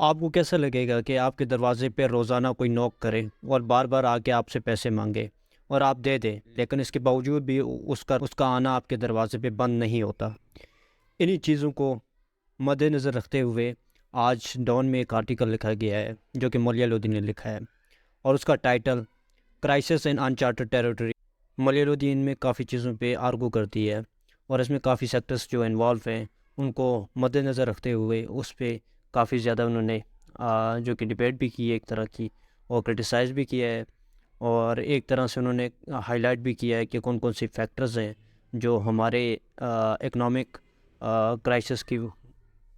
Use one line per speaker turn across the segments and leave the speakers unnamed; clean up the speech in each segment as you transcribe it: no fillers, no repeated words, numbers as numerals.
آپ کو کیسا لگے گا کہ آپ کے دروازے پہ روزانہ کوئی نوک کرے اور بار بار آ کے آپ سے پیسے مانگے اور آپ دے دیں، لیکن اس کے باوجود بھی اس کا آنا آپ کے دروازے پہ بند نہیں ہوتا؟ انہی چیزوں کو مد نظر رکھتے ہوئے آج ڈان میں ایک آرٹیکل لکھا گیا ہے جو کہ ملیہ لودھی نے لکھا ہے، اور اس کا ٹائٹل کرائسس ان انچارٹڈ ٹیریٹری۔ ملیہ لودھی ان میں کافی چیزوں پہ آرگو کرتی ہے، اور اس میں کافی سیکٹرز جو انوالو ہیں ان کو مد نظر رکھتے ہوئے اس پہ کافی زیادہ انہوں نے جو کہ ڈبیٹ بھی کی ہے ایک طرح کی، اور کرٹیسائز بھی کیا ہے، اور ایک طرح سے انہوں نے ہائی لائٹ بھی کیا ہے کہ کون کون سی فیکٹرز ہیں جو ہمارے اکنامک کرائسس کی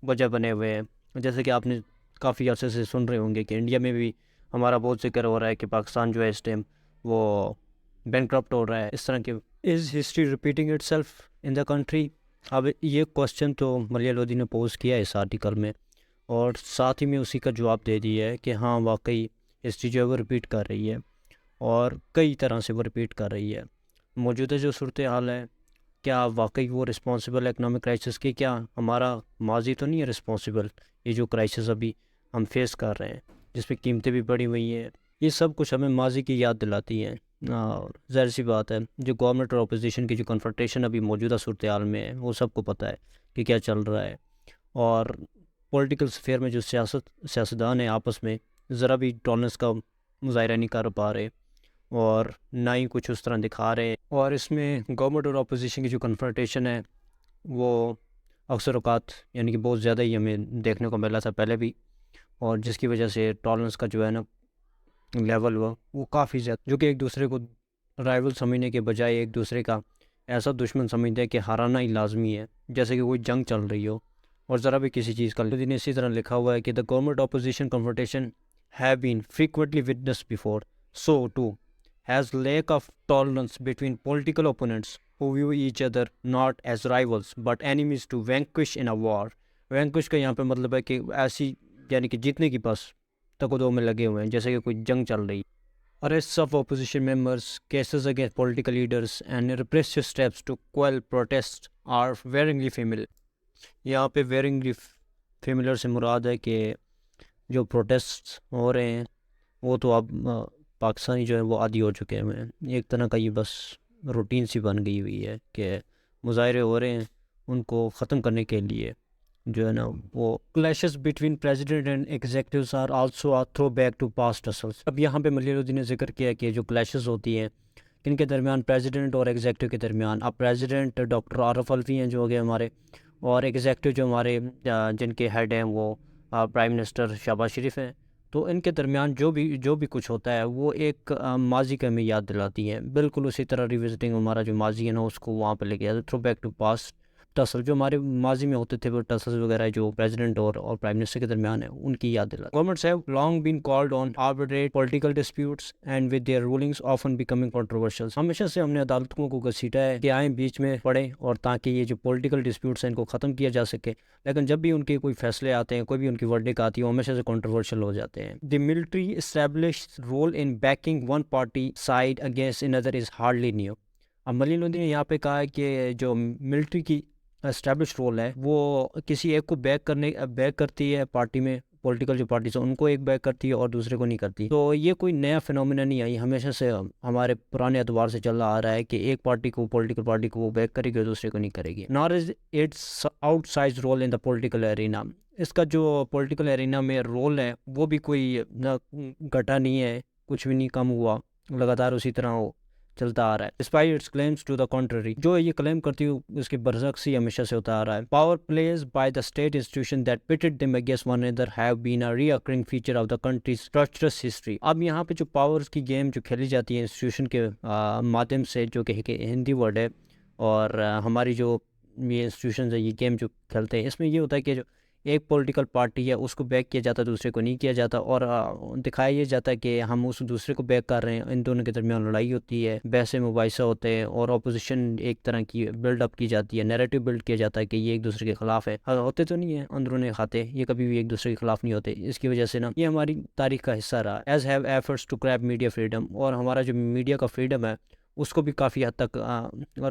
وجہ بنے ہوئے ہیں۔ جیسے کہ آپ نے کافی عرصے سے سن رہے ہوں گے کہ انڈیا میں بھی ہمارا بہت ذکر ہو رہا ہے کہ پاکستان جو ہے اس ٹائم وہ بینکرپٹ ہو رہا ہے، اس طرح کے۔ Is history repeating it self in the country? اب یہ کوشچن تو ملیہ لودھی نے پوز کیا ہے اس آرٹیکل میں، اور ساتھ ہی میں اسی کا جواب دے دیا ہے کہ ہاں واقعی ہسٹری جو ہے وہ ریپیٹ کر رہی ہے، اور کئی طرح سے وہ ریپیٹ کر رہی ہے۔ موجودہ جو صورتحال ہے، کیا واقعی وہ رسپانسبل ہے اکنامک کرائسس کی؟ کیا ہمارا ماضی تو نہیں ہے رسپانسبل؟ یہ جو کرائسس ابھی ہم فیس کر رہے ہیں جس پہ قیمتیں بھی بڑھی ہوئی ہیں، یہ سب کچھ ہمیں ماضی کی یاد دلاتی ہیں۔ اور ظاہر سی بات ہے جو گورنمنٹ اور اپوزیشن کی جو کنفرنٹیشن ابھی موجودہ صورتحال میں ہے وہ سب کو پتہ ہے کہ کیا چل رہا ہے، اور پولیٹیکل سفیئر میں جو سیاستدان ہیں آپس میں ذرا بھی ٹالرنس کا مظاہرہ نہیں کر پا رہے، اور نہ ہی کچھ اس طرح دکھا رہے، اور اس میں گورنمنٹ اور اپوزیشن کی جو کنفرنٹیشن ہے وہ اکثر اوقات یعنی کہ بہت زیادہ ہی ہمیں دیکھنے کو ملا تھا پہلے بھی، اور جس کی وجہ سے ٹالرنس کا جو ہے نا لیول ہوا وہ کافی زیادہ، جو کہ ایک دوسرے کو رائیول سمجھنے کے بجائے ایک دوسرے کا ایسا دشمن سمجھتے ہیں کہ ہرانا ہی لازمی ہے، جیسے کہ کوئی جنگ چل رہی ہو اور ذرا بھی کسی چیز کا۔ نے اسی طرح لکھا ہوا ہے کہ the government opposition confrontation have been frequently witnessed before, so too has lack of tolerance between political opponents who view each other not as rivals but enemies to vanquish in a war. Vanquish کا یہاں پہ مطلب ہے کہ ایسی یعنی کہ جیتنے کی بس تک و دو میں لگے ہوئے ہیں جیسے کہ کوئی جنگ چل رہی۔ Arrests of opposition members, cases against political leaders and repressive steps to quell protests are worryingly familiar. یہاں پہ worryingly familiar سے مراد ہے کہ جو پروٹیسٹ ہو رہے ہیں وہ تو اب پاکستانی جو ہے وہ عادی ہو چکے ہیں، ایک طرح کا یہ بس روٹین سی بن گئی ہوئی ہے کہ مظاہرے ہو رہے ہیں، ان کو ختم کرنے کے لیے جو ہے نا وہ clashes between president and executives are also a through back to past اسلز۔ اب یہاں پہ ملیہ لودھی نے ذکر کیا کہ جو کلیشز ہوتی ہیں کن کے درمیان، پریزیڈنٹ اور ایگزیکٹیو کے درمیان۔ اب پریزیڈنٹ ڈاکٹر عارف الوی ہیں جو ہو گئے ہمارے، اور ایگزیکٹیو جو ہمارے جن کے ہیڈ ہیں وہ پرائم منسٹر شہباز شریف ہیں، تو ان کے درمیان جو بھی کچھ ہوتا ہے وہ ایک ماضی کا ہمیں یاد دلاتی ہے، بالکل اسی طرح ریوزٹنگ ہمارا جو ماضی ہے نا اس کو وہاں پہ لے کے through back to past tussle, جو ہمارے ماضی میں ہوتے تھے وہ ٹسلز وغیرہ جو پریزیڈنٹ اور پرائم منسٹر کے درمیان ہے ان کی یاد دلاتی۔ Governments have long been called on arbitrate political disputes and with their rulings often becoming controversial. ہمیشہ سے ہم نے عدالتوں کو گھسیٹا ہے کہ آئیں بیچ میں پڑیں اور تاکہ یہ جو پولیٹیکل ڈسپیوٹس ہیں ان کو ختم کیا جا سکے، لیکن جب بھی ان کے کوئی فیصلے آتے ہیں، کوئی بھی ان کی ورڈک آتی ہے، وہ ہمیشہ سے کنٹروورشل ہو جاتے ہیں۔ The military establish role in backing one party side against another is hardly new. اب ملیہ لودھی نے یہاں پہ کہا ہے کہ جو ملٹری کی اسٹیبلش رول ہے وہ کسی ایک کو بیک کرتی ہے پارٹی میں، پولیٹیکل جو پارٹیز ہیں ان کو ایک بیک کرتی ہے اور دوسرے کو نہیں کرتی، تو یہ کوئی نیا فینومینا نہیں ہے، یہ ہمیشہ سے ہمارے پرانے اعتبار سے چل آ رہا ہے کہ ایک پارٹی کو، پولیٹیکل پارٹی کو وہ بیک کرے گی اور دوسرے کو نہیں کرے گی۔ Nor is its outsize role in the political arena. اس کا جو پولیٹیکل ارینا میں رول ہے وہ بھی کوئی گھٹا نہیں ہے، کچھ بھی نہیں کم ہوا، لگاتار اسی طرح وہ چلتا آ رہا ہے۔ Despite its claims to the country, جو یہ کلیم کرتی ہے اس کے برعکس ہی ہمیشہ سے ہوتا آ رہا ہے۔ Power please by the state institution that pitted them against one another have been a recurring feature of the country's treacherous history۔ اب یہاں پہ جو پاورز کی گیم جو کھیلی جاتی ہے انسٹیٹیوشن کے مادھیم سے، جو کہ ہندی ورڈ ہے، اور ہماری جو یہ انسٹیٹیوشنز ہے یہ گیم جو کھیلتے ہیں، اس میں یہ ہوتا ہے کہ جو ایک پولیٹیکل پارٹی ہے اس کو بیک کیا جاتا ہے، دوسرے کو نہیں کیا جاتا، اور دکھایا یہ جاتا ہے کہ ہم اس دوسرے کو بیک کر رہے ہیں، ان دونوں کے درمیان لڑائی ہوتی ہے، بحث مباحثہ ہوتے ہیں، اور اپوزیشن ایک طرح کی بلڈ اپ کی جاتی ہے، نیریٹو بلڈ کیا جاتا ہے کہ یہ ایک دوسرے کے خلاف ہے، ہوتے تو نہیں ہیں اندرون کھاتے، یہ کبھی بھی ایک دوسرے کے خلاف نہیں ہوتے۔ اس کی وجہ سے نا یہ ہماری تاریخ کا حصہ رہا۔ As have efforts to curb media freedom, اور ہمارا جو میڈیا کا فریڈم ہے اس کو بھی کافی حد تک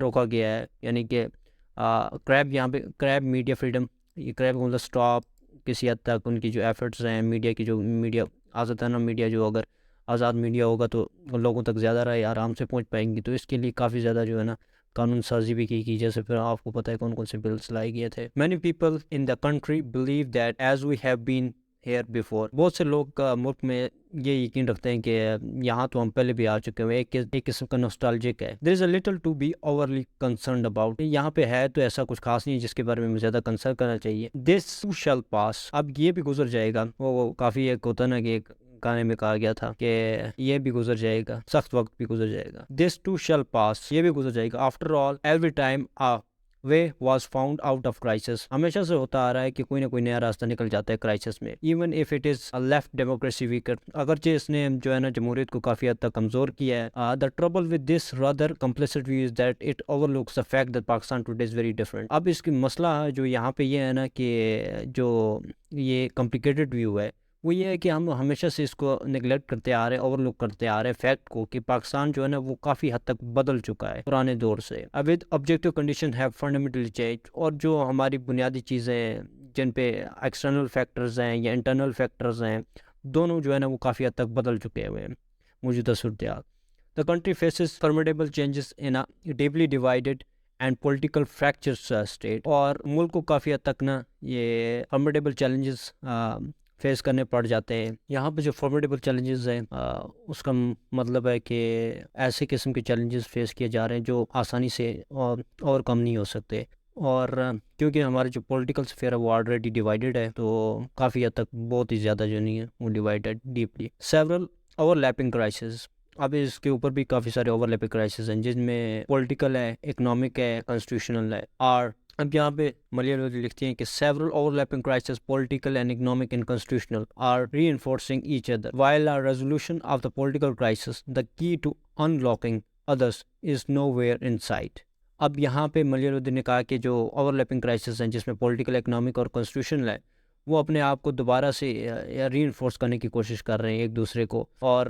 روکا گیا ہے، یعنی کہ کریب، یہاں پہ کریب میڈیا فریڈم، یہ کریب مطلب اسٹاپ کسی حد تک ان کی جو ایفرٹس ہیں میڈیا کی، جو میڈیا آزادانہ میڈیا، جو اگر آزاد میڈیا ہوگا تو لوگوں تک زیادہ رائے آرام سے پہنچ پائیں گی. تو اس کے لیے کافی زیادہ جو ہے نا قانون سازی بھی کی جیسے پھر آپ کو پتہ ہے کون کون سے بلز لائے گئے تھے. Many people in the country believe that as we have been here before. بہت سے لوگ ملک میں یہ یقین رکھتے ہیں کہ یہاں تو ہم پہلے بھی آ چکے ہیں. ایک قسم کا نوسٹالجک ہے. There is a little to be overly concerned about. یہاں پہ ہے تو ایسا کچھ خاص نہیں جس کے بارے میں زیادہ کنسرن کرنا چاہیے. دس شل پاس. اب یہ بھی گزر جائے گا. وہ کافی ایک ہوتا نا کہ ایک گانے میں کہا گیا تھا کہ یہ بھی گزر جائے گا، سخت وقت بھی گزر جائے گا. دس ٹو شل پاس. یہ بھی گزر جائے گا. After all every time way was found out of crisis. ہمیشہ سے ہوتا آ رہا ہے کہ کوئی نہ کوئی نیا راستہ نکل جاتا ہے کرائسس میں. Even if it is left democracy weaker. اگرچہ اس نے جو ہے نا جمہوریت کو کافی حد تک کمزور کیا ہے. The trouble with this rather complacent view is that it overlooks the fact that Pakistan today is very different. اب اس کی مسئلہ جو یہاں پہ یہ ہے نا کہ جو یہ کمپلیکیٹڈ ویو ہے وہ یہ ہے کہ ہم ہمیشہ سے اس کو نگلیکٹ کرتے آ رہے ہیں، اوور لک کرتے آ رہے ہیں فیکٹ کو کہ پاکستان جو ہے نا وہ کافی حد تک بدل چکا ہے پرانے دور سے. With objective condition have fundamentally change. اور جو ہماری بنیادی چیزیں جن پہ ایکسٹرنل فیکٹرز ہیں یا انٹرنل فیکٹرز ہیں دونوں جو ہے نا وہ کافی حد تک بدل چکے ہوئے ہیں موجودہ صورتحال. The country faces formidable changes in a deeply divided and political fracture state. اور ملک کو کافی حد تک نا یہ فرمیڈیبل چیلنجز فیس کرنے پڑ جاتے ہیں. یہاں پہ جو فارمیڈیبل چیلنجز ہیں اس کا مطلب ہے کہ ایسے قسم کے چیلنجز فیس کیے جا رہے ہیں جو آسانی سے اوور کم نہیں ہو سکتے. اور کیونکہ ہمارے جو پولیٹیکل سفیر ہے وہ آلریڈی ڈیوائیڈڈ ہے تو کافی حد تک بہت ہی زیادہ جو نہیں ہے وہ divided deeply. Several over lapping crisis. اب اس کے اوپر بھی کافی سارے اوور لیپنگ کرائسز ہیں جن میں پولیٹیکل ہے، اکنامک ہے، کانسٹیٹیوشنل ہے. اور اب یہاں پہ ملیال لودھی لکھتی ہیں کہ several overlapping crises, political and economic and constitutional, are reinforcing each other. While a resolution of the political crisis, the key to unlocking others, is nowhere in sight. اب یہاں پہ ملیال لودھی نے کہا کہ جو اوور لیپنگ کرائسس ہیں جس میں پولیٹیکل، اکنامک اور کانسٹیٹیوشنل ہے وہ اپنے آپ کو دوبارہ سے ری انفورس کرنے کی کوشش کر رہے ہیں ایک دوسرے کو. اور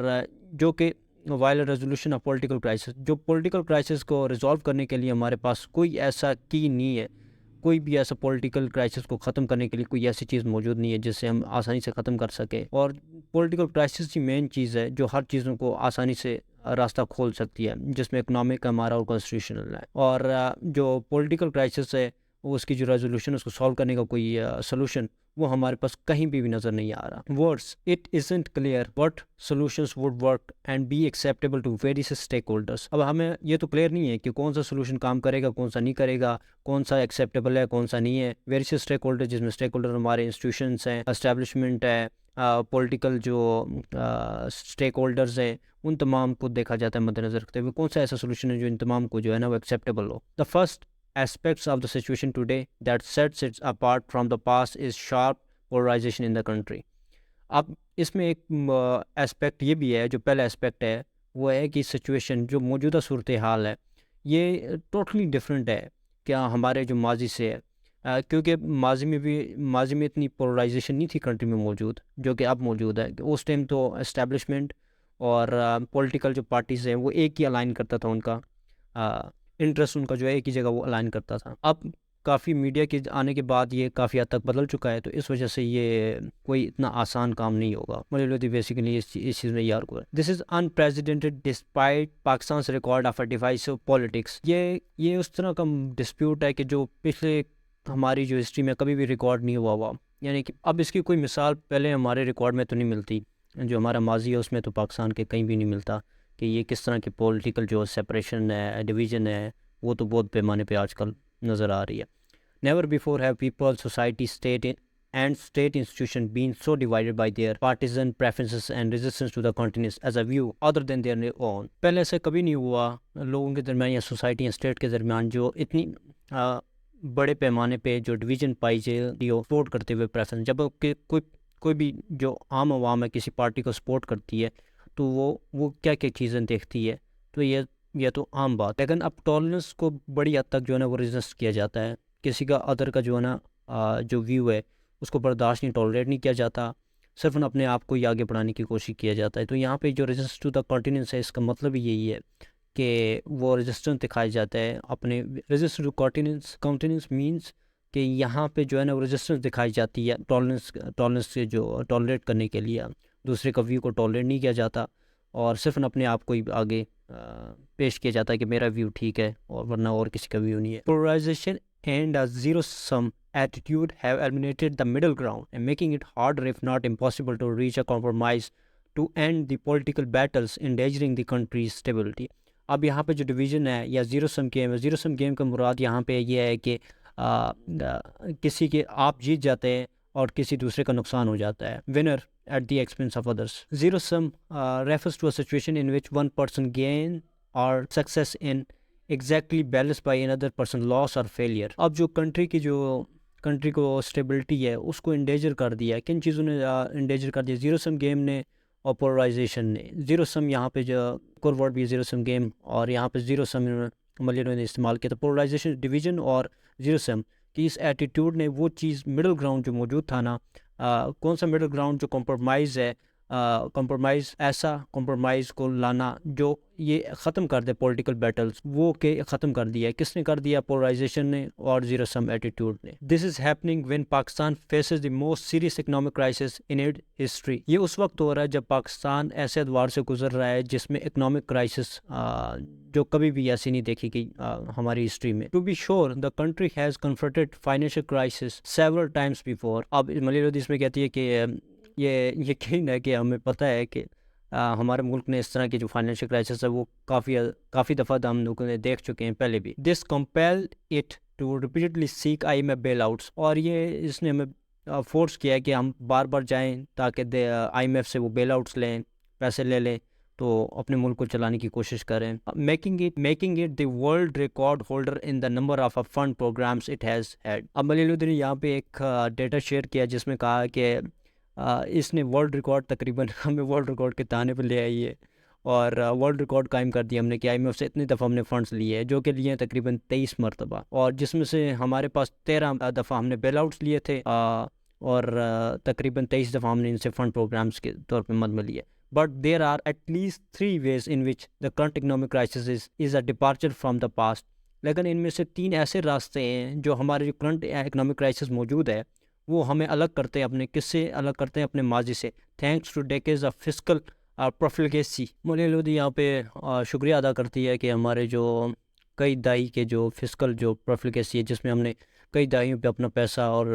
جو کہ while resolution of political crisis, جو پولیٹیکل کرائسس کو ریزالو کرنے کے لیے ہمارے پاس کوئی ایسا کی نہیں ہے، کوئی بھی ایسا پولیٹیکل کرائسس کو ختم کرنے کے لیے کوئی ایسی چیز موجود نہیں ہے جس سے ہم آسانی سے ختم کر سکیں. اور پولیٹیکل کرائسس کی مین چیز ہے جو ہر چیزوں کو آسانی سے راستہ کھول سکتی ہے، جس میں اکنامک ہمارا اور کانسٹیٹیوشنل ہے. اور جو پولیٹیکل کرائسس ہے اس کی جو ریزولوشن، اس کو سالو کرنے کا کوئی سلوشن وہ ہمارے پاس کہیں بھی نظر نہیں آ رہا. Worse it isn't clear what solutions would work and be acceptable to various stakeholders. اب ہمیں یہ تو کلیئر نہیں ہے کہ کون سا سولوشن کام کرے گا، کون سا نہیں کرے گا، کون سا ایکسیپٹیبل ہے، کون سا نہیں ہے. ویریس اسٹیک ہولڈر جس میں اسٹیک ہولڈر ہمارے انسٹیٹیوشنس ہیں، اسٹیبلشمنٹ ہے، پولیٹیکل جو اسٹیک ہولڈرز ہیں ان تمام کو دیکھا جاتا ہے مد نظر رکھتے ہوئے کون سا ایسا سولوشن ہے جو ان تمام کو جو ہے نا وہ acceptable who. The first aspects of the situation today that sets it apart from the past is sharp polarization in the country. اب اس میں ایک اسپیکٹ یہ بھی ہے، جو پہلا اسپیکٹ ہے وہ ہے کہ سچویشن جو موجودہ صورتحال ہے یہ ٹوٹلی ڈفرینٹ ہے کیا ہمارے جو ماضی سے ہے. کیونکہ ماضی میں اتنی پولرائزیشن نہیں تھی کنٹری میں موجود جو کہ اب موجود ہے. اس ٹائم تو اسٹیبلشمنٹ اور پولیٹیکل جو پارٹیز ہیں وہ ایک ہی الائن کرتا تھا، ان کا انٹرسٹ ان کا جو ہے ایک ہی جگہ وہ الائن کرتا تھا. اب کافی میڈیا کے آنے کے بعد یہ کافی حد تک بدل چکا ہے تو اس وجہ سے یہ کوئی اتنا آسان کام نہیں ہوگا. ملیال لودھی بیسیکلی اس چیز میں یار کو ہے. This is unprecedented despite Pakistan's record of a divisive politics. یہ اس طرح کا ڈسپیوٹ ہے کہ جو پچھلے ہماری جو ہسٹری میں کبھی بھی ریکارڈ نہیں ہوا. یعنی کہ اب اس کی کوئی مثال پہلے ہمارے ریکارڈ میں تو نہیں ملتی، جو ہمارا ماضی ہے اس میں تو پاکستان کے کہیں بھی نہیں ملتا کہ یہ کس طرح کی پولیٹیکل جو سپریشن ہے، ڈویژن ہے، وہ تو بہت پیمانے پہ آج کل نظر آ رہی ہے. Never before have people, society, state and state institution been so divided by their partisan preferences and resistance to the continuous as a view other than their own. پہلے ایسا کبھی نہیں ہوا لوگوں کے درمیان یا سوسائٹی یا اسٹیٹ کے درمیان جو اتنی بڑے پیمانے پہ جو ڈویژن پائی جائے ہو سپورٹ کرتے ہوئے پریفرنس. جب کہ کوئی بھی جو عام عوام ہے کسی پارٹی کو سپورٹ کرتی ہے تو وہ کیا کیا چیزیں دیکھتی ہے تو یہ تو عام بات. لیکن اب ٹالرنس کو بڑی حد تک جو ہے نا وہ ریزسٹ کیا جاتا ہے. کسی کا ادر کا جو ہے نا جو ویو ہے اس کو برداشت نہیں، ٹالریٹ نہیں کیا جاتا، صرف اپنے آپ کو ہی آگے بڑھانے کی کوشش کیا جاتا ہے. تو یہاں پہ جو ریزسٹ ٹو دا کانٹیننس ہے اس کا مطلب ہی یہی ہے کہ وہ ریزسٹنس دکھایا جاتا ہے اپنے ریزسٹ ٹو کانٹیننس مینس کہ یہاں پہ جو ہے نا ریزسٹنس دکھائی جاتی ہے ٹالرنس سے جو ٹالریٹ کرنے کے لیے دوسرے کا ویو کو ٹالریٹ نہیں کیا جاتا اور صرف اپنے آپ کو ہی آگے پیش کیا جاتا ہے کہ میرا ویو ٹھیک ہے اور ورنہ اور کسی کا ویو نہیں ہے. Polarisation and zero sum attitude have eliminated the middle ground and making it harder if not impossible to reach a compromise to end the political battles endangering the country's stability. اب یہاں پہ جو division ہے یا zero سم game ہے, zero سم game کا مراد یہاں پہ یہ ہے کہ کسی کے آپ جیت جاتے ہیں اور کسی دوسرے کا نقصان ہو جاتا ہے, winner at the expense of others. Zero sum refers to a situation in which one person gain or success in exactly balanced by another person loss or failure. اب جو کنٹری کو اسٹیبلٹی ہے اس کو انڈیجر کر دیا. کن چیزوں نے انڈیجر کر دیا؟ زیرو سم گیم نے اور پولرائزیشن نے. زیرو سم یہاں پہ جو کور ورڈ بھی زیرو سم گیم اور یہاں پہ زیرو سم ملیروں نے استعمال کیا. تو پولرائزیشن ڈویژن اور زیرو سم کی اس ایٹیٹیوڈ نے وہ چیز مڈل گراؤنڈ جو موجود تھا نا, کون سا مڈل گراؤنڈ؟ جو کمپرومائز ہے, کمپرومائز ایسا کمپرومائز کو لانا جو یہ ختم کر دے پولیٹیکل بیٹلز, وہ کہ ختم کر دیا. کس نے کر دیا؟ پولرائزیشن نے اور زیرو سم ایٹیٹیوڈ نے. This is happening when Pakistan faces the most serious economic crisis in it history. یہ اس وقت ہو رہا ہے جب پاکستان ایسے ادوار سے گزر رہا ہے جس میں اکنامک کرائسس جو کبھی بھی ایسی نہیں دیکھی گئی ہماری ہسٹری میں. To be sure the country has confronted financial crisis several times before. اب ملیرودی اس میں کہتی ہے کہ یہ یقین ہے کہ ہمیں پتہ ہے کہ ہمارے ملک نے اس طرح کی جو فائنینشیل کرائسس ہے وہ کافی دفعہ ہم لوگوں نے دیکھ چکے ہیں پہلے بھی. This compelled it to repeatedly seek IMF bailouts. اور یہ اس نے ہمیں فورس کیا ہے کہ ہم بار بار جائیں تاکہ IMF سے وہ بیل آؤٹس لیں, پیسے لے لیں تو اپنے ملک کو چلانے کی کوشش کریں. Making it the world record holder in the number of fund programmes it has had. اب ملیرودی نے یہاں پہ ایک ڈیٹا شیئر کیا جس میں کہا کہ اس نے ورلڈ ریکارڈ تقریباً ہمیں ورلڈ ریکارڈ کے تانے پہ لے آئی ہے اور ورلڈ ریکارڈ قائم کر دیا ہم نے کہ IMF سے اتنی دفعہ ہم نے فنڈس لیے ہیں, جو کہ لیے ہیں تقریباً 23 مرتبہ, اور جس میں سے ہمارے پاس 13 دفعہ ہم نے بیل آؤٹس لیے تھے اور تقریباً 23 دفعہ ہم نے ان سے فنڈ پروگرامس کے طور پہ مدد میں لیے. But there are at least 3 ways in which the current economic crisis is a departure from the past. لیکن ان میں سے 3 ایسے راستے ہیں جو ہمارے جو کرنٹ اکنامک کرائسس موجود ہے وہ ہمیں الگ کرتے ہیں اپنے کس سے الگ کرتے ہیں اپنے ماضی سے. Thanks to decades of fiscal profligacy. Maleeha Lodhi یہاں پہ شکریہ ادا کرتی ہے کہ ہمارے جو کئی دہائی کے جو فسکل جو پروفلیگیسی ہے جس میں ہم نے کئی دہائیوں پہ اپنا پیسہ اور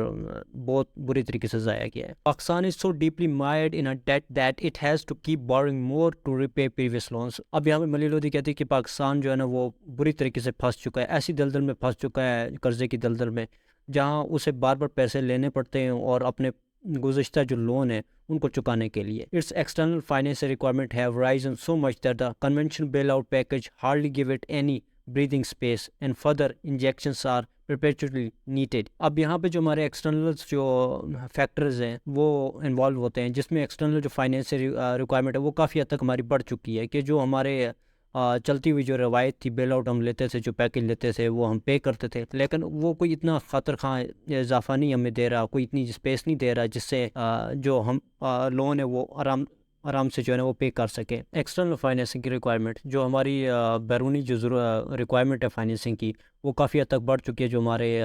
بہت بری طریقے سے ضائع کیا ہے. Pakistan is so deeply mired in a debt that it has to keep borrowing more to repay previous loans. اب یہاں پہ ملیرودی کہتی ہے کہ پاکستان جو ہے نا وہ بری طریقے سے پھنس چکا ہے, ایسی دلدل میں پھنس چکا ہے, قرضے کی دلدل میں, جہاں اسے بار بار پیسے لینے پڑتے ہیں اور اپنے گزشتہ جو لون ہیں ان کو چکانے کے لیے. Its external finance requirement have risen so much that the conventional bail out package hardly gave it any breathing space and further injections are perpetually needed. اب یہاں پہ جو ہمارے ایکسٹرنل جو فیکٹرز ہیں وہ انوالو ہوتے ہیں جس میں ایکسٹرنل جو فائنینس ریکوائرمنٹ ہے وہ کافی حد تک ہماری بڑھ چکی ہے کہ جو ہمارے چلتی ہوئی جو روایت تھی بیل آؤٹ ہم لیتے تھے, جو پیکج لیتے تھے وہ ہم پے کرتے تھے, لیکن وہ کوئی اتنا خاطر خواہ اضافہ نہیں ہمیں دے رہا, کوئی اتنی اسپیس نہیں دے رہا جس سے جو ہم لون ہے وہ آرام سے جو ہے نا وہ پے کر سکیں. ایکسٹرنل فائنینسنگ کی ریکوائرمنٹ جو ہماری بیرونی جو ریکوائرمنٹ ہے فائنینسنگ کی وہ کافی حد تک بڑھ چکی ہے. جو ہمارے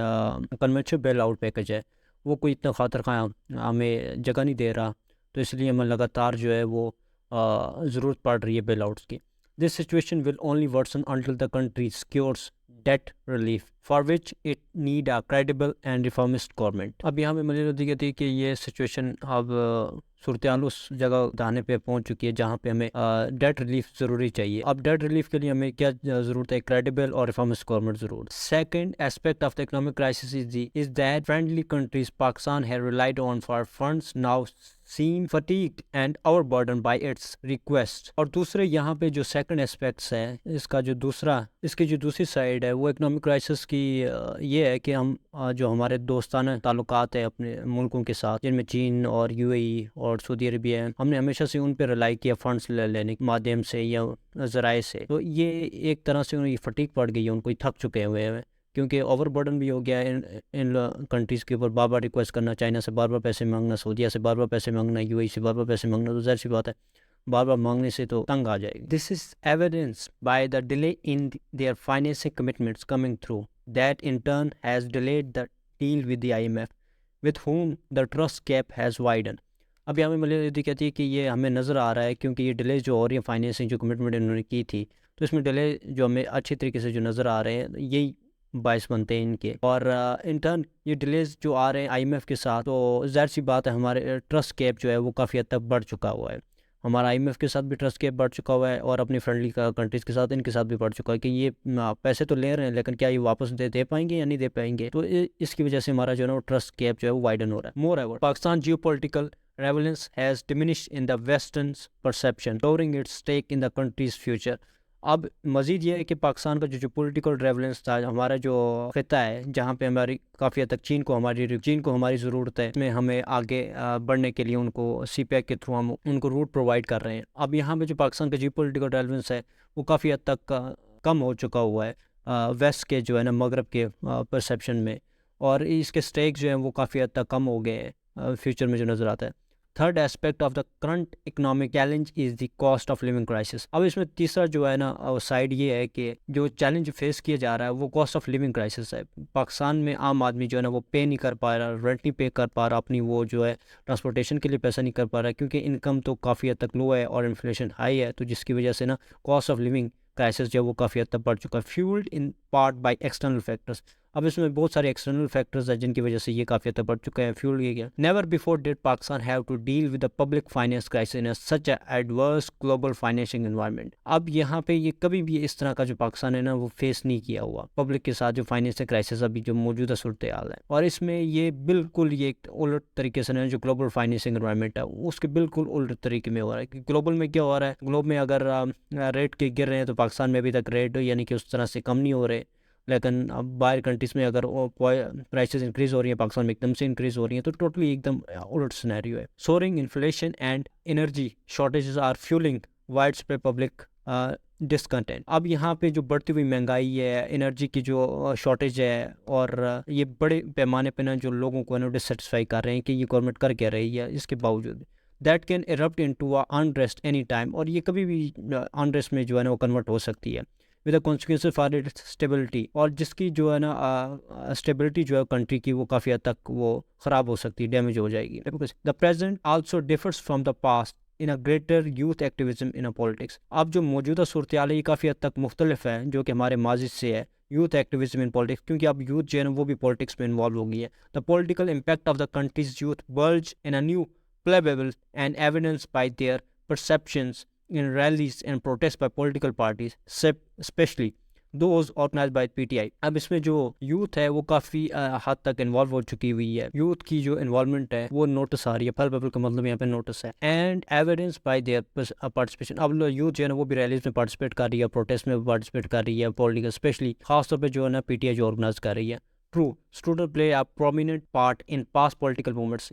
کنونشنل بیل آؤٹ پیکج ہے وہ کوئی اتنا خاطر خواہ ہمیں جگہ نہیں دے رہا, تو اس لیے ہمیں لگاتار جو ہے وہ ضرورت پڑ رہی ہے بیل آؤٹس کی. This situation will only worsen until the country secures debt relief for which it need a credible and reformist government. اب یہاں پہ ملیرودی کہتی ہے کہ یہ سچویشن اب صورتحال اس جگہ دانے پہ پہنچ چکی ہے جہاں پہ ہمیں ڈیٹ ریلیف ضروری چاہیے. اب ڈیٹ ریلیف کے لیے ہمیں کیا ضرورت ہے؟ کریڈیبل اور ریفارمسٹ گورنمنٹ ضرورت. Second aspect of the economic crisis is that friendly countries Pakistan have relied on for funds now seem fatigued and overburdened by its request. اور دوسرے یہاں پہ جو سیکنڈ اسپیکٹس ہے اس کی جو دوسری سائڈ ہے وہ اکنامک کرائسس کی یہ ہے کہ ہم جو ہمارے دوستانہ تعلقات ہیں اپنے ملکوں کے ساتھ جن میں چین اور UAE اور سعودی عربیہ ہے, ہم نے ہمیشہ سے ان پہ ریلائی کیا فنڈس لینے کے مادھیم سے یا ذرائع سے. تو یہ ایک طرح سے انہیں فٹیگ پڑ گئی ہے, ان کو تھک چکے ہوئے ہیں کیونکہ اوور برڈن بھی ہو گیا ہے ان کنٹریز کے اوپر. بار بار ریکویسٹ کرنا, چائنا سے بار بار پیسے مانگنا, سعودیہ سے بار بار پیسے مانگنا, UAE سے بار بار پیسے مانگنا, تو ظاہر سی بات ہے بار بار مانگنے سے تو تنگ آ جائے گی. This is evidence by the delay in their financing commitments coming through that in turn has delayed the deal with the IMF, with whom the trust gap has widened. اب یہاں پہ ملیحہ یہودی کہتی ہے کہ یہ ہمیں نظر آ رہا ہے کیونکہ یہ ڈیلے جو ہو رہی ہیں فائنینسنگ جو کمٹمنٹ انہوں نے کی تھی، تو اس میں ڈیلے جو ہمیں اچھی طریقے سے جو نظر آ رہے ہیں یہی باعث بنتے ہیں ان کے، اور ان ٹرن یہ ڈیلیز جو آ رہے ہیں IMF کے ساتھ، تو ظاہر سی بات ہے ہمارے ٹرسٹ گیپ جو ہے وہ کافی حد تک بڑھ چکا ہوا ہے. ہمارا IMF کے ساتھ بھی ٹرسٹ گیپ بڑھ چکا ہوا ہے، اور اپنی فرینڈلی کنٹریز کے ساتھ ان کے ساتھ بھی بڑھ چکا ہے کہ یہ پیسے تو لے رہے ہیں لیکن کیا یہ واپس دے پائیں گے یا نہیں دے پائیں گے. تو اس کی وجہ سے ہمارا جو ہے نا وہ ٹرسٹ گیپ جو ہے وہ وائڈن ہو رہا ہے. More ever Pakistan geopolitical relevance has diminished in the Western's perception, lowering its stake in the country's future. اب مزید یہ ہے کہ پاکستان کا جو پولیٹیکل ریلیونس تھا، ہمارا جو خطہ ہے جہاں پہ ہماری کافی حد تک چین کو ہماری ضرورت ہے، اس میں ہمیں آگے بڑھنے کے لیے ان کو CPEC کے تھرو ہم ان کو روٹ پرووائڈ کر رہے ہیں. اب یہاں پہ جو پاکستان کا جیو پولیٹیکل ریلیونس ہے وہ کافی حد تک کم ہو چکا ہوا ہے ویسٹ کے جو ہے نا مغرب کے پرسیپشن میں، اور اس کے سٹیک جو ہیں وہ کافی حد تک کم ہو گئے ہیں فیوچر میں جو نظر آتا ہے. Third aspect of the current economic challenge is the cost of living crisis. اب اس میں تیسرا جو ہے نا سائڈ یہ ہے کہ جو چیلنج فیس کیا جا رہا ہے وہ کاسٹ آف لیونگ کرائسس ہے. پاکستان میں عام آدمی جو ہے نا وہ پے نہیں کر پا رہا، رینٹ نہیں پے کر پا رہا، اپنی وہ جو ہے ٹرانسپورٹیشن کے لیے پیسہ نہیں کر پا رہا کیونکہ انکم تو کافی حد تک لو ہے اور انفلیشن ہائی ہے، تو جس کی وجہ سے نا کاسٹ آف لیونگ کرائسس جو ہے وہ کافی حد تک بڑھ چکا ہے، fuelled in part by external factors. اب اس میں بہت سارے ایکسٹرنل فیکٹرز ہیں جن کی وجہ سے یہ کافی حد تک بڑھ چکا ہے، فیول یہ گیا. Never before did Pakistan have to deal with the public finance crisis in such a adverse global financing environment. اب یہاں پہ یہ کبھی بھی اس طرح کا جو پاکستان ہے نا وہ فیس نہیں کیا ہوا پبلک کے ساتھ جو فائنینشل کرائسس ابھی جو موجودہ صورتحال ہے، اور اس میں یہ بالکل یہ الٹ طریقے سے جو گلوبل فائنینشنگ انوائرمنٹ ہے اس کے بالکل الٹ طریقے میں ہو رہا ہے. کہ گلوبل میں کیا ہو رہا ہے، گلوب میں اگر ریٹ کے گر رہے ہیں تو پاکستان میں ابھی تک ریٹ یعنی کہ اس طرح سے کم نہیں ہو رہے، لیکن اب باہر کنٹریز میں اگر پرائسز انکریز ہو رہی ہیں پاکستان میں ایک دم سے انکریز ہو رہی ہیں، تو ٹوٹلی ایک دم الٹ سینیریو ہے. Soaring inflation and energy shortages are fuelling widespread public discontent. اب یہاں پہ جو بڑھتی ہوئی مہنگائی ہے، انرجی کی جو شارٹیج ہے، اور یہ بڑے پیمانے پہ نا جو لوگوں کو نا ڈسسیٹسفائی کر رہے ہیں کہ یہ گورنمنٹ کر کیا رہی ہے، اس کے باوجود that can erupt into unrest any time, اور یہ کبھی بھی انریسٹ میں جو ہے نا وہ کنورٹ ہو سکتی ہے with a consequence for its stability, اور جس کی جو ہے نا اسٹیبلٹی جو ہے کنٹری کی وہ کافی حد تک وہ خراب ہو سکتی ہے، ڈیمیج ہو جائے گی. The present also differs from the past in a greater youth activism in politics. اب جو موجودہ صورتحال ہے یہ کافی حد تک مختلف ہے جو کہ ہمارے ماضی سے ہے یوتھ ایکٹیویزم ان پالیٹکس، کیونکہ اب یوتھ جو ہے نا وہ بھی پالیٹکس میں انوالو ہو گئی ہے. The political impact of the countries youth bilge in a new playable and evidenced by their perceptions in rallies and protests by political parties, especially those organized by PTI. اب اس میں جو youth ہے وہ کافی حد تک انوالو ہو چکی ہوئی ہے. یوتھ کی جو انوالومنٹ ہے وہ نوٹس آ رہی ہے، پلپیبل کا مطلب یہاں پہ نوٹس ہے، and evidence by their participation. اب یوتھ جو ہے نا وہ بھی ریلیز میں پارٹیسپیٹ کر رہی ہے، پروٹیسٹ میں پارٹیسپیٹ کر رہی ہے، پولیٹیکل اسپیشلی خاص طور پہ جو ہے نا PTI جو آرگنائز کر رہی ہے. True student play a prominent part in past political movements.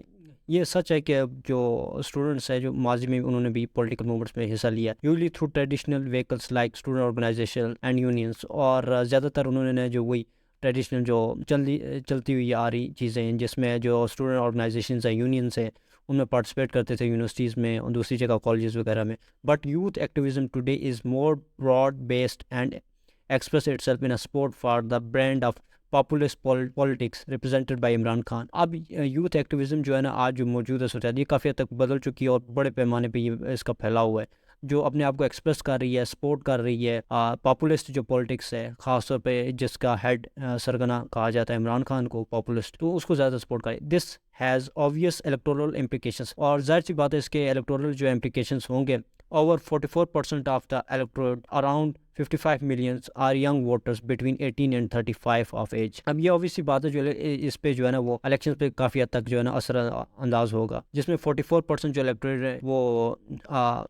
یہ سچ ہے کہ جو اسٹوڈنٹس ہیں جو ماضی میں انہوں نے بھی پولیٹیکل موومنٹس میں حصہ لیا، usually through traditional vehicles like student organisation and unions, اور زیادہ تر انہوں نے جو وہی ٹریڈیشنل جو چلتی ہوئی آ رہی چیزیں ہیں جس میں جو اسٹوڈنٹ آرگنائزیشنز ہیں، یونینس ہیں، ان میں پارٹیسپیٹ کرتے تھے یونیورسٹیز میں اور دوسری جگہ کالجز وغیرہ میں. But youth activism today is more broad based and express itself in a support for the brand of populist politics represented by Imran Khan. اب یوتھ ایکٹیویزم جو ہے نا آج جو موجودہ صورت یہ کافی حد تک بدل چکی ہے اور بڑے پیمانے پہ یہ اس کا پھیلاؤ ہوا ہے، جو اپنے آپ کو ایکسپریس کر رہی ہے، سپورٹ کر رہی ہے پاپولسٹ جو پالیٹکس ہے، خاص طور پہ جس کا ہیڈ سرگنا کہا جاتا ہے عمران خان کو پاپولسٹ، تو اس کو زیادہ سپورٹ کرے. This has obvious electoral implications، اور ظاہر سی بات ہے اس کے electoral جو implications ہوں گے. Over 44% of the electorate, around 55 million, are young voters between 18 and 35 of age. اب یہ obvious سی بات ہے جو اس پہ جو ہے نا وہ الیکشن پہ کافی حد تک جو ہے نا اثر انداز ہوگا، جس میں 44% جو electorate ہے وہ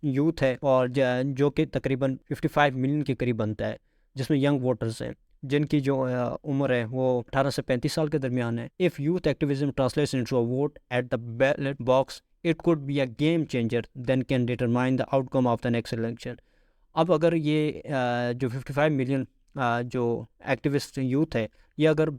یوتھ ہے، اور جو کہ تقریباً 55 ملین کے قریب بنتا ہے، جس میں ینگ ووٹرز ہیں جن کی جو عمر ہے وہ 18 سے 35 سال کے درمیان ہے. If youth activism translates into a vote at the ballot box, it could be a game changer that can determine the outcome of the next election. اب اگر یہ جو 55 ملین جو ایکٹیوسٹ یوتھ ہے یہ اگر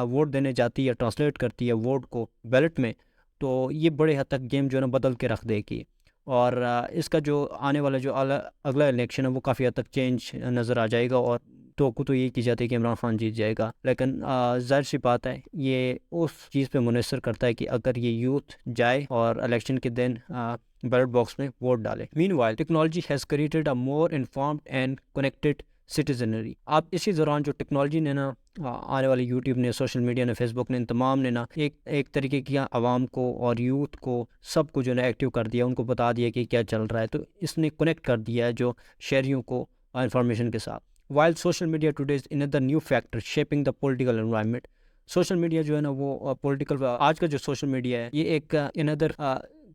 ووٹ دینے جاتی ہے، ٹرانسلیٹ کرتی ہے ووٹ کو بیلٹ میں، تو یہ بڑے حد تک گیم جو ہے نا بدل کے رکھ دے گی، اور اس کا جو آنے والا جو اگلا الیکشن ہے وہ کافی حد تک چینج نظر آ جائے گا، اور توقع تو یہ کی جاتی ہے کہ عمران خان جیت جائے گا، لیکن ظاہر سی بات ہے یہ اس چیز پہ منحصر کرتا ہے کہ اگر یہ یوتھ جائے اور الیکشن کے دن بیلٹ باکس میں ووٹ ڈالے۔ Meanwhile technology has created a more informed and connected citizenry. اب اسی دوران جو ٹیکنالوجی نے نا آنے والے یوٹیوب نے، سوشل میڈیا نے، فیس بک نے، ان تمام نے نا ایک طریقے کی عوام کو اور یوتھ کو سب کو جو ہے ایکٹیو کر دیا، ان کو بتا دیا کہ کیا چل رہا ہے، تو اس نے کنیکٹ کر دیا ہے جو شہریوں کو انفارمیشن کے ساتھ۔ While social media today is another new factor shaping the political environment. Social media جو ہے نا وہ پولیٹیکل، آج کا جو سوشل میڈیا ہے یہ ایک اندر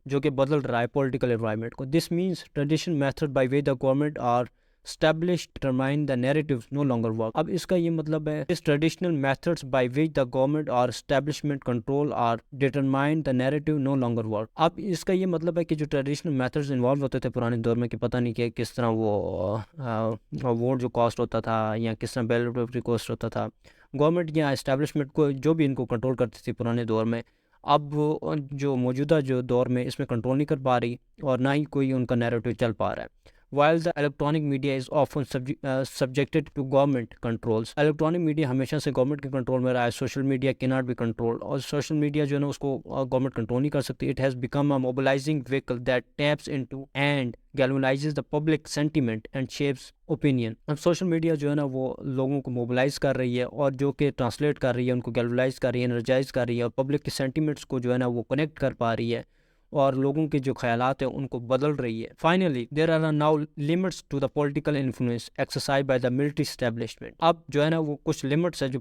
جو کہ بدل رہا ہے پولیٹیکل انوائرمنٹ کو۔ This means traditional method by which the government are established determine the narrative no longer work۔ اب اس کا یہ مطلب ہے اس traditional methods by which the government or establishment control or determine the narrative no longer work۔ اب اس کا یہ مطلب ہے کہ جو traditional methods involve ہوتے تھے پرانے دور میں کہ پتہ نہیں کہ کس طرح وہ ووٹ جو کاسٹ ہوتا تھا یا کس طرح بیلٹ پیپر کاسٹ ہوتا تھا، گورنمنٹ یا اسٹیبلشمنٹ کو جو بھی ان کو کنٹرول کرتی تھی پرانے دور میں، اب جو موجودہ جو دور میں اس میں کنٹرول نہیں کر پا رہی اور نہ ہی کوئی ان کا نیریٹو چل پا رہا ہے۔ While the electronic media is often subjected to government controls، electronic media ہمیشہ سے گورنمنٹ کے کنٹرول میں رہا ہے۔ Social media cannot be controlled، اور سوشل میڈیا جو ہے نا اس کو گورنمنٹ کنٹرول نہیں کر سکتی۔ It has become a mobilizing vehicle that taps into and galvanizes the public sentiment and shapes opinion۔ اب سوشل میڈیا جو ہے نا وہ لوگوں کو موبلائز کر رہی ہے اور جو کہ ٹرانسلیٹ کر رہی ہے، ان کو گیلونائز کر رہی ہے، انرجائز کر رہی ہے، اور پبلک کے سینٹیمنٹس کو جو ہے نا وہ کنیکٹ کر پا رہی ہے اور لوگوں کے جو خیالات ہیں ان کو بدل رہی ہے۔ Finally there are now limits to the political influence exercise by the military establishment. اب جو ہے نا وہ کچھ لمٹس ہے جو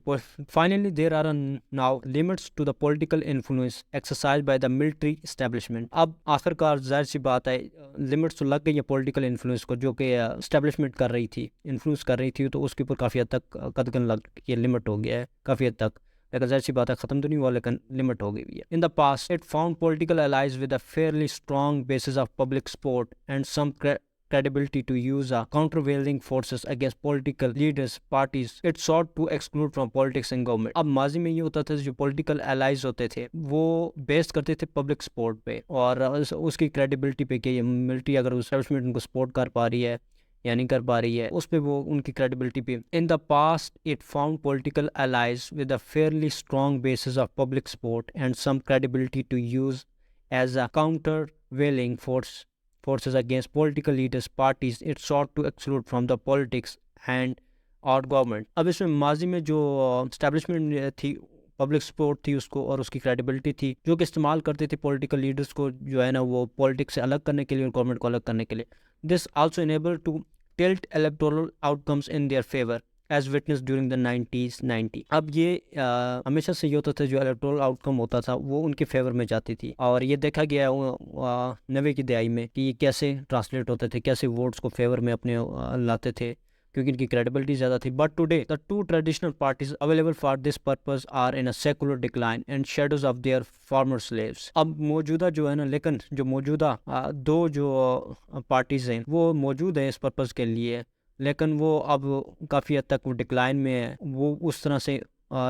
finally there are now limits to the political influence exercise by the military establishment. اب آخر کار ظاہر سی بات ہے لمٹس تو لگ گئی ہے پولیٹیکل انفلوئنس کو، جو کہ اسٹیبلشمنٹ کر رہی تھی، انفلوئنس کر رہی تھی، تو اس کے اوپر کافی حد تک قدغن لگ یہ لمٹ ہو گیا ہے کافی حد تک، لیکن ظاہر سی بات ہے ختم تو نہیں ہوا لیکن لمٹ ہو گئی ہے۔ In the past it found political allies with a fairly strong basis of public support and some credibility to use a countervailing forces against political leaders parties it sought to exclude from politics and government۔ اب ماضی میں یہ ہوتا تھا جو political allies ہوتے تھے وہ بیس کرتے تھے پبلک سپورٹ پہ اور اس کی کریڈیبلٹی پہ کہ ملٹری اگر اسٹیبلشمنٹ ان کو سپورٹ کر پا رہی ہے یا نہیں کر پا رہی ہے، اس پہ وہ ان کی کریڈیبلٹی پہ۔ In the past it found political allies with a fairly strong basis of public support and some credibility to use as a countervailing forces against political leaders parties it sought to exclude from the politics and or government۔ اب اس میں ماضی میں جو establishment تھی، public support تھی اس کو اور اس کی کریڈیبلٹی تھی، جو کہ استعمال کرتے تھے پولیٹیکل لیڈرز کو جو ہے نا وہ پولیٹکس سے الگ کرنے کے لیے اور گورنمنٹ کو الگ کرنے کے لیے۔ This also enable to tilt electoral outcomes in their favor as witnessed during the 90s۔ اب یہ ہمیشہ سے یہ ہوتا تھا جو electoral outcome ہوتا تھا وہ ان کے فیور میں جاتی تھی، اور یہ دیکھا گیا 90 کی دہائی میں کہ یہ کیسے ٹرانسلیٹ ہوتے تھے، کیسے ووٹس کو فیور میں اپنے لاتے تھے کیونکہ ان کی کریڈیبلٹی زیادہ تھی۔ But today the two traditional parties available for this purpose are in a secular decline and shadows of their former slaves۔ اب موجودہ جو ہے نا لیکن جو موجودہ دو جو پارٹیز ہیں وہ موجود ہیں اس پرپز کے لیے، لیکن وہ اب کافی حد تک وہ ڈکلائن میں ہے، وہ اس طرح سے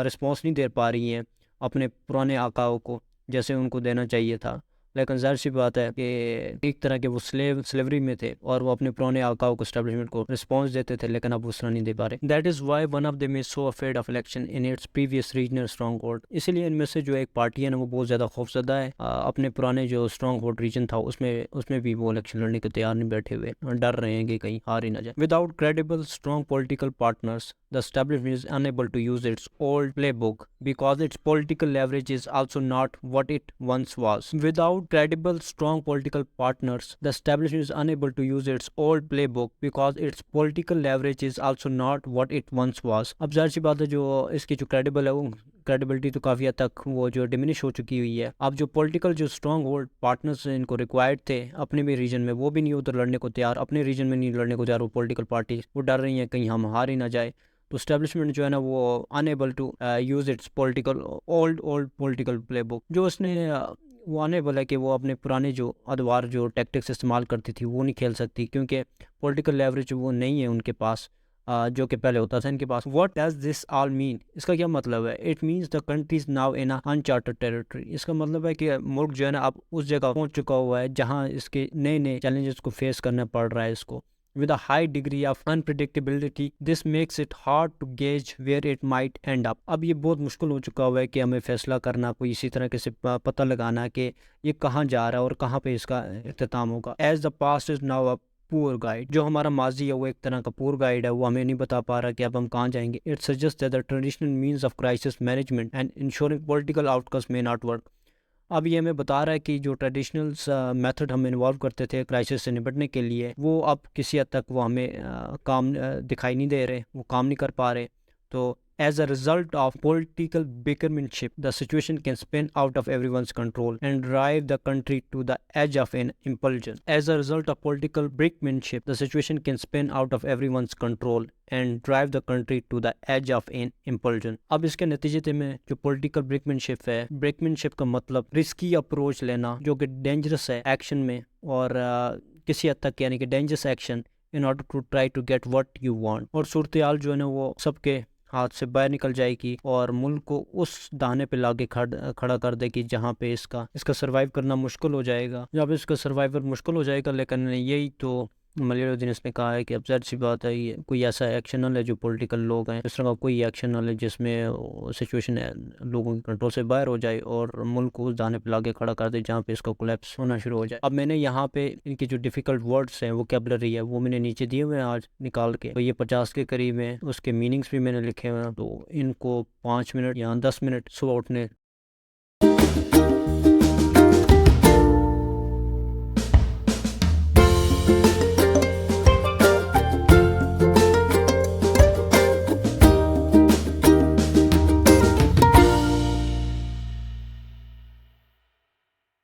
رسپانس نہیں دے پا رہی ہیں اپنے پرانے آقاؤں کو جیسے ان کو دینا چاہیے تھا۔ لیکن ظاہر سی بات ہے کہ ایک طرح کے وہ سلیوری میں تھے اور وہ اپنے پرانے آقاؤں کو اسٹیبلشمنٹ کو رسپانس دیتے تھے، لیکن اب اس طرح نہیں دے پا رہے۔ That is why one of them is so afraid of election in its previous regional strong hold. اسی لیے ان میں سے جو ایک پارٹی ہے نا وہ بہت زیادہ خوفزدہ ہے، اپنے پرانے جو اسٹرانگ ہولڈ ریجن تھا اس میں بھی وہ الیکشن لڑنے کے تیار نہیں بیٹھے ہوئے، ڈر رہے ہیں کہ کہیں ہار ہی نہ جائے۔ Without credible strong political partners the establishment is unable to use its old playbook because its political leverage is also not what it once was۔ Without credible strong political partners the establishment is unable to use its old playbook because its political leverage is also not what it once was۔ اب ظاہر سی بات ہے جو اس کی جو credible ہے وہ credibility تو کافی حد تک وہ جو ڈیمینش ہو چکی ہوئی ہے۔ اب جو پولیٹیکل جو اسٹرانگ ہولڈ پارٹنرز ان کو ریکوائرڈ تھے اپنے بھی ریجن میں، وہ بھی نہیں ادھر لڑنے کو تیار، اپنے ریجن میں نہیں لڑنے کو تیار وہ پولیٹیکل پارٹی، وہ ڈر رہی ہیں کہیں ہم ہار ہی نہ جائے، تو اسٹیبلشمنٹ جو ہے نا وہ unable to use its political old political playbook, جو اس نے وہ انیبل ہے کہ وہ اپنے پرانے جو ادوار جو ٹیکٹکس استعمال کرتی تھی وہ نہیں کھیل سکتی کیونکہ پولیٹیکل لیوریج وہ نہیں ہے ان کے پاس جو کہ پہلے ہوتا تھا ان کے پاس۔ واٹ ڈز دس آل مین؟ اس کا کیا مطلب ہے؟ It means the country is now in uncharted territory. اس کا مطلب ہے کہ ملک جو ہے نا اب اس جگہ پہنچ چکا ہوا ہے جہاں اس کے نئے چیلنجز کو فیس کرنا پڑ رہا ہے اس کو، with a high degree of unpredictability. This makes it hard to gauge where it might end up. اب یہ بہت مشکل ہو چکا ہوا ہے کہ ہمیں فیصلہ کرنا، کوئی اسی طرح سے پتہ لگانا کہ یہ کہاں جا رہا ہے اور کہاں پہ اس کا اختتام ہوگا. As the past is now a پور گائیڈ، جو ہمارا ماضی ہے وہ ایک طرح کا پور گائیڈ ہے، وہ ہمیں نہیں بتا پا رہا کہ اب ہم کہاں جائیں گے. It suggest that the traditional means of crisis management and ensuring political outcomes may not work. اب یہ ہمیں بتا رہا ہے کہ جو ٹریڈیشنل میتھڈ ہم انوالو کرتے تھے کرائسس سے نپٹنے کے لیے، وہ اب کسی حد تک وہ ہمیں کام دکھائی نہیں دے رہے، وہ کام نہیں کر پا رہے. تو as a result of political brinkmanship, the situation can spin out of everyone's control and drive the country to the edge of an implosion. As a result of political brinkmanship, the situation can spin out of everyone's control and drive the country to the edge of an implosion. اب اس کے نتیجے میں جو political برینکمینشپ ہے، برینکمینشپ کا مطلب risky approach لینا جو کہ ڈینجرس ہے ایکشن میں، اور کسی حد تک یعنی کہ dangerous action in order to try to get what you want. اور صورتحال جو ہے نا وہ سب کے ہاتھ سے باہر نکل جائے گی اور ملک کو اس دہانے پہ لاگے کھڑا کر دے گی جہاں پہ اس کا سروائیو کرنا مشکل ہو جائے گا، جہاں پہ اس کا سروائیور مشکل ہو جائے گا. لیکن یہی تو ملیح الدین اس نے کہا ہے کہ اب ظاہر سی بات ہے یہ کوئی ایسا ایکشن نہ لے جو پولیٹیکل لوگ ہیں، اس طرح کا کوئی ایکشن نہ لے جس میں سچویشن لوگوں کی کنٹرول سے باہر ہو جائے اور ملک کو اس دانے پہ لاگے کھڑا کر دے جہاں پہ اس کا کولیپس ہونا شروع ہو جائے. اب میں نے یہاں پہ ان کی جو ڈیفیکلٹ ورڈز ہیں، ووکیبلری ہے، وہ میں نے نیچے دیے ہوئے ہیں آج نکال کے، تو یہ 50 کے قریب ہیں، اس کے میننگز بھی میں نے لکھے ہوئے ہیں. تو ان کو 5 منٹ یا 10 منٹ صبح اٹھنے